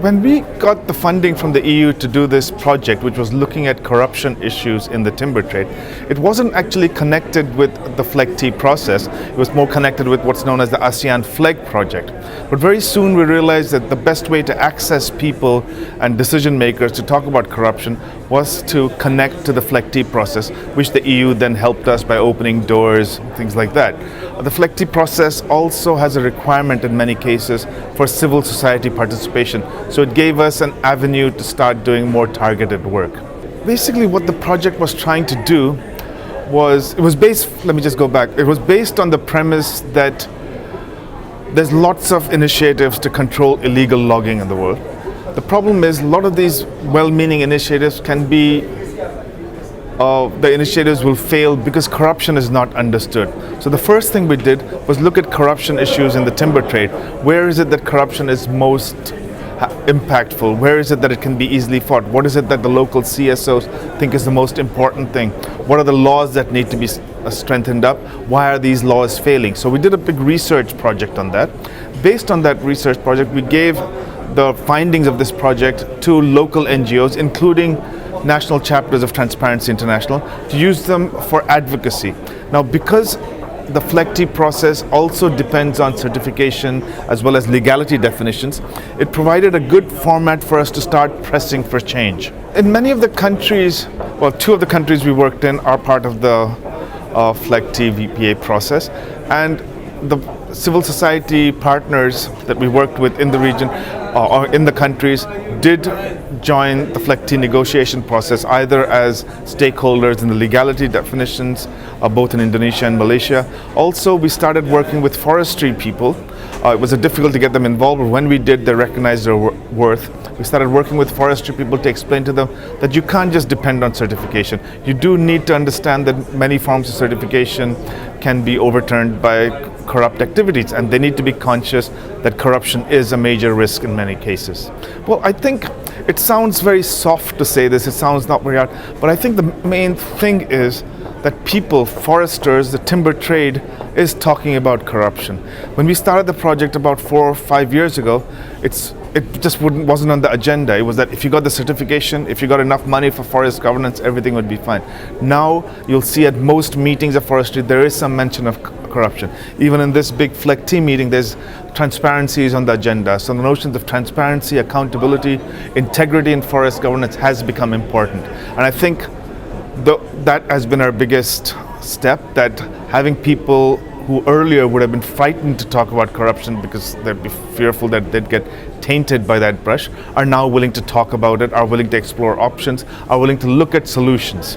When we got the funding from the EU to do this project, which was looking at corruption issues in the timber trade, it wasn't actually connected with the FLEGT process. It was more connected with what's known as the ASEAN FLEG project. But very soon we realized that the best way to access people and decision makers to talk about corruption was to connect to the FLEGT process, which the EU then helped us by opening doors, things like that. The FLEGT process also has a requirement in many cases for civil society participation. So it gave us an avenue to start doing more targeted work. Basically what the project was trying to do was, it was based on the premise that there's lots of initiatives to control illegal logging in the world. The problem is a lot of these well-meaning initiatives can be the initiatives will fail because corruption is not understood. So the first thing we did was look at corruption issues in the timber trade. Where is it that corruption is most impactful? Where is it that it can be easily fought? What is it that the local CSOs think is the most important thing? What are the laws that need to be strengthened up? Why are these laws failing? So we did a big research project on that. Based on that research project, we gave the findings of this project to local NGOs, including national chapters of Transparency International, to use them for advocacy. Now, because the FLEGT process also depends on certification as well as legality definitions, it provided a good format for us to start pressing for change. In many of the countries, well, two of the countries we worked in are part of the FLEGT VPA process, and the civil society partners that we worked with in the region or in the countries did join the FLEGT negotiation process, either as stakeholders in the legality definitions, both in Indonesia and Malaysia. Also, we started working with forestry people. It was difficult to get them involved, but when we did, they recognized their worth. We started working with forestry people to explain to them that you can't just depend on certification. You do need to understand that many forms of certification can be overturned by corrupt activities, and they need to be conscious that corruption is a major risk in many cases. Well, I think it sounds very soft to say this, it sounds not very hard, but I think the main thing is that people, foresters, the timber trade is talking about corruption. When we started the project about 4 or 5 years ago, it just wasn't on the agenda. It was that if you got the certification, if you got enough money for forest governance, everything would be fine. Now you'll see at most meetings of forestry there is some mention of corruption. Even in this big FLEGT meeting, there's transparency is on the agenda. So the notions of transparency, accountability, integrity in forest governance has become important. And I think that has been our biggest step, that having people who earlier would have been frightened to talk about corruption because they'd be fearful that they'd get tainted by that brush, are now willing to talk about it, are willing to explore options, are willing to look at solutions.